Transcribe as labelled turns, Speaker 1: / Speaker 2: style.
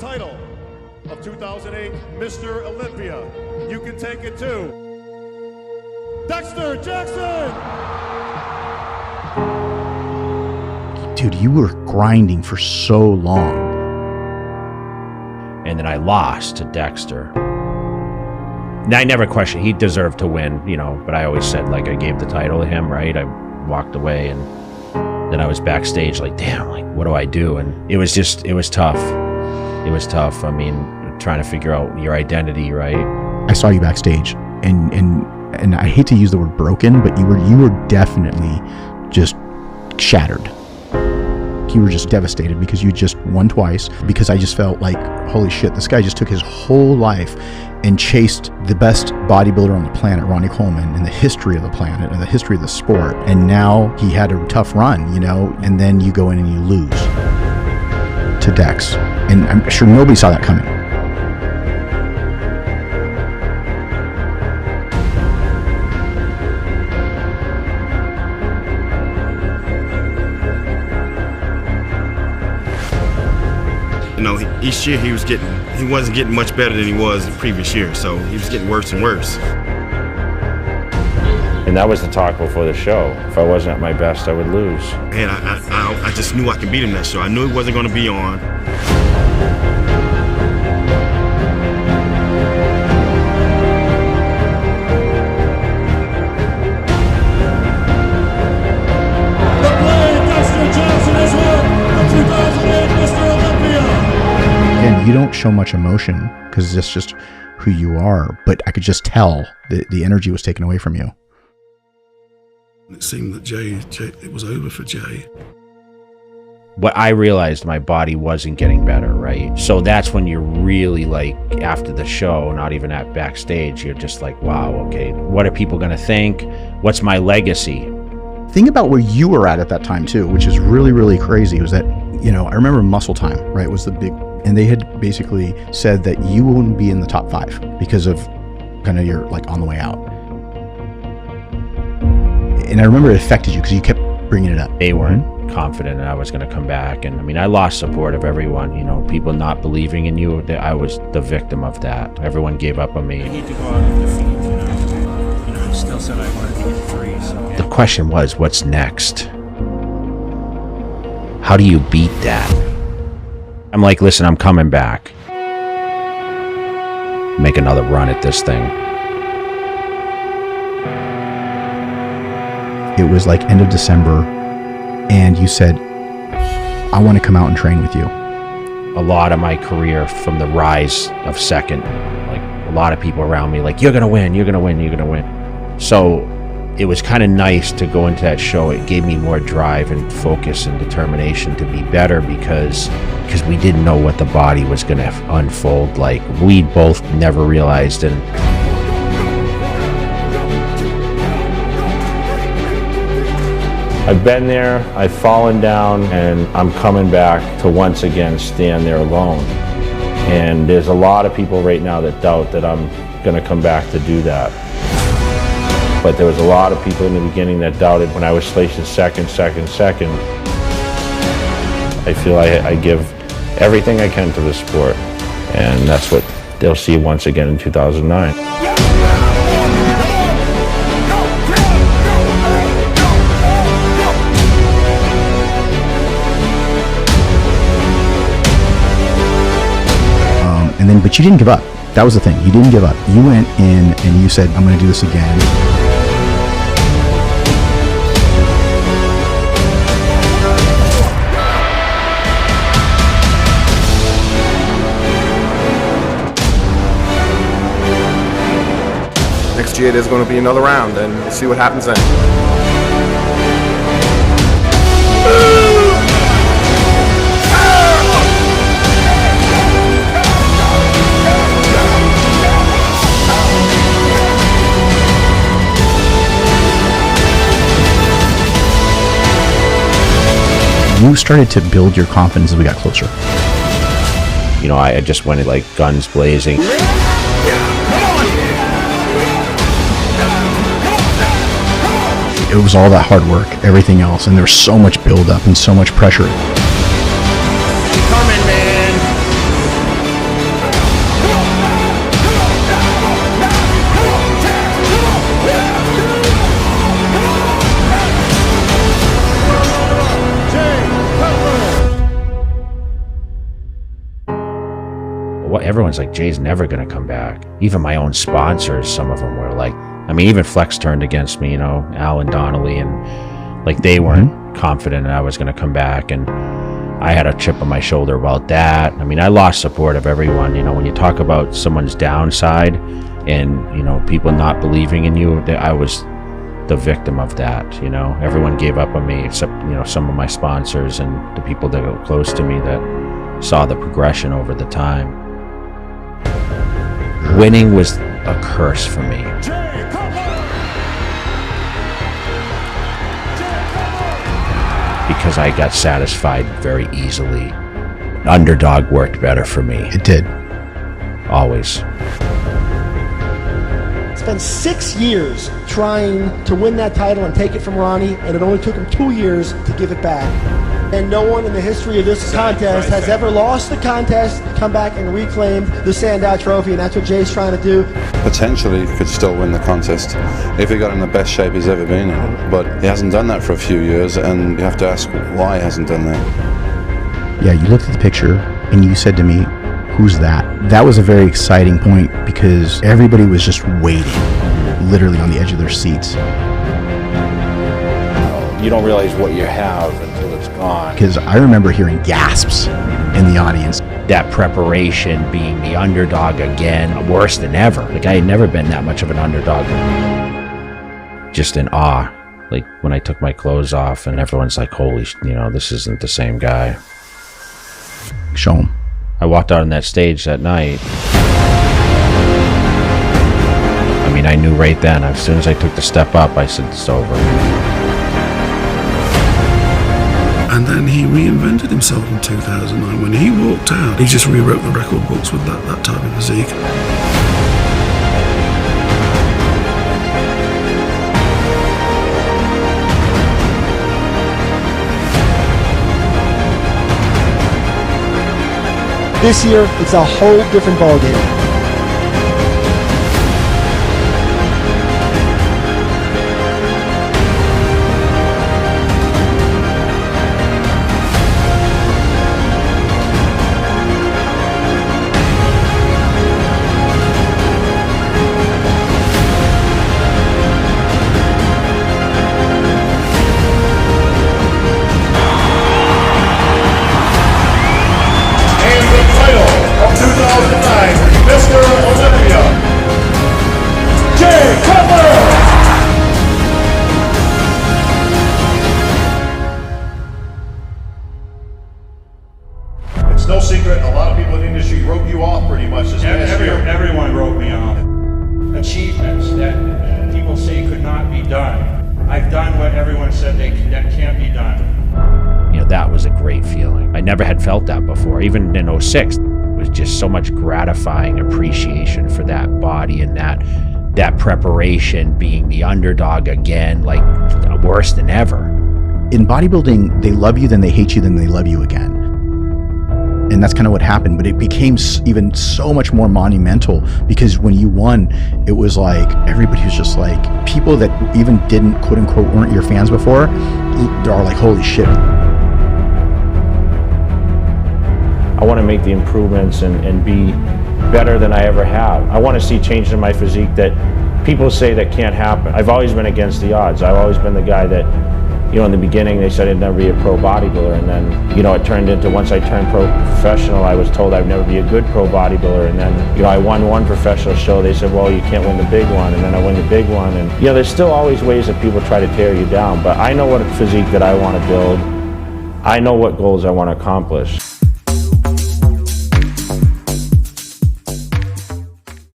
Speaker 1: title of 2008 Mr. Olympia. You can take it too. Dexter Jackson!
Speaker 2: Dude, you were grinding for so long.
Speaker 3: And then I lost to Dexter. Now, I never questioned, he deserved to win, you know, but I always said, like, I gave the title to him, right? I walked away, and then I was backstage like, damn, like, what do I do? And it was tough. It was tough. I mean, trying to figure out your identity, right?
Speaker 2: I saw you backstage, and I hate to use the word broken, but you were definitely just shattered. You were just devastated because you just won twice, because I just felt like, holy shit, this guy just took his whole life and chased the best bodybuilder on the planet, Ronnie Coleman, in the history of the planet and the history of the sport. And now he had a tough run, you know, and then you go in and you lose to Dex. And I'm sure nobody saw that coming.
Speaker 4: You know, each year he wasn't getting much better than he was the previous year, so he was getting worse and worse.
Speaker 3: And that was the talk before the show. If I wasn't at my best, I would lose.
Speaker 4: And I just knew I could beat him that show. I knew he wasn't going to be on.
Speaker 2: You don't show much emotion because it's just who you are, but I could just tell the energy was taken away from you.
Speaker 4: It seemed that Jay, it was over for Jay.
Speaker 3: What I realized, my body wasn't getting better, right? So that's when you're really like, after the show, not even at backstage, you're just like, wow, okay, what are people gonna think? What's my legacy?
Speaker 2: Think about where you were at that time too, which is really, really crazy, was that, you know, I remember Muscle Time, right, was the big, and they had basically said that you wouldn't be in the top 5 because of kind of your, like, on the way out. And I remember it affected you because you kept bringing it up.
Speaker 3: They weren't confident that I was going to come back. And I mean, I lost support of everyone, you know, people not believing in you. I was the victim of that. Everyone gave up on me.
Speaker 5: I need to go out and defeat, you know, I still said I wanted to get free. So.
Speaker 3: The question was, what's next? How do you beat that? I'm like, listen, I'm coming back. Make another run at this thing.
Speaker 2: It was like end of December, and you said, I want to come out and train with you.
Speaker 3: A lot of my career, from the rise of second, like a lot of people around me, like, you're going to win, you're going to win, you're going to win. So it was kind of nice to go into that show. It gave me more drive and focus and determination to be better because we didn't know what the body was going to unfold like. We both never realized. And I've been there, I've fallen down, and I'm coming back to once again stand there alone. And there's a lot of people right now that doubt that I'm going to come back to do that. But there was a lot of people in the beginning that doubted when I was placing second. I feel I give everything I can to the sport, and that's what they'll see once again in 2009.
Speaker 2: But you didn't give up. That was the thing. You didn't give up. You went in and you said, I'm going to do this again.
Speaker 6: Next year there's going to be another round, and we'll see what happens then.
Speaker 2: You started to build your confidence as we got closer.
Speaker 3: You know, I just went like guns blazing.
Speaker 2: It was all that hard work, everything else, and there was so much buildup and so much pressure.
Speaker 5: Coming, man.
Speaker 3: everyone's like, Jay's never going to come back. Even my own sponsors, some of them were like, I mean, even Flex turned against me, you know, Alan Donnelly, and like they weren't confident I was going to come back. And I had a chip on my shoulder about that. I mean, I lost support of everyone. You know, when you talk about someone's downside and, you know, people not believing in you, I was the victim of that. You know, everyone gave up on me except, you know, some of my sponsors and the people that were close to me that saw the progression over the time. Winning was a curse for me. Because I got satisfied very easily. Underdog worked better for me.
Speaker 2: It did.
Speaker 3: Always.
Speaker 7: Spent 6 years trying to win that title and take it from Ronnie, and it only took him 2 years to give it back. And no one in the history of this contest has ever lost the contest, come back and reclaimed the Sandow Trophy, and that's what Jay's trying to do.
Speaker 8: Potentially could still win the contest if he got in the best shape he's ever been in, but he hasn't done that for a few years, and you have to ask why he hasn't done that.
Speaker 2: Yeah, you looked at the picture and you said to me, who's that? That was a very exciting point because everybody was just waiting, literally on the edge of their seats.
Speaker 3: You don't realize what you have until it's gone.
Speaker 2: Because I remember hearing gasps in the audience.
Speaker 3: That preparation, being the underdog again, worse than ever. Like, I had never been that much of an underdog. Just in awe. Like, when I took my clothes off and everyone's like, holy, you know, this isn't the same guy.
Speaker 2: Show him.
Speaker 3: I walked out on that stage that night. I mean, I knew right then, as soon as I took the step up, I said, it's over.
Speaker 9: And then he reinvented himself in 2009. When he walked out, he just rewrote the record books with that type of physique.
Speaker 7: This year, it's a whole different ballgame.
Speaker 1: Mr. Olympia, Jay Cutler! It's no secret, a lot of people in the industry wrote you off pretty much this past year.
Speaker 5: Everyone wrote me off. Achievements that people say could not be done. I've done what everyone said that can't be done.
Speaker 3: You know, that was a great feeling. I never had felt that before, even in 06. Was just so much gratifying appreciation for that body and that preparation, being the underdog again, like worse than ever.
Speaker 2: In bodybuilding, they love you, then they hate you, then they love you again. And that's kind of what happened, but it became even so much more monumental because when you won, it was like everybody was just like, people that even didn't, quote unquote, weren't your fans before, are like, holy shit.
Speaker 3: I want to make the improvements and be better than I ever have. I want to see changes in my physique that people say that can't happen. I've always been against the odds. I've always been the guy that, you know, in the beginning they said I'd never be a pro bodybuilder, and then, you know, it turned into, once I turned professional, I was told I'd never be a good pro bodybuilder, and then, you know, I won one professional show, they said, well, you can't win the big one, and then I win the big one, and, you know, there's still always ways that people try to tear you down, but I know what physique that I want to build. I know what goals I want to accomplish.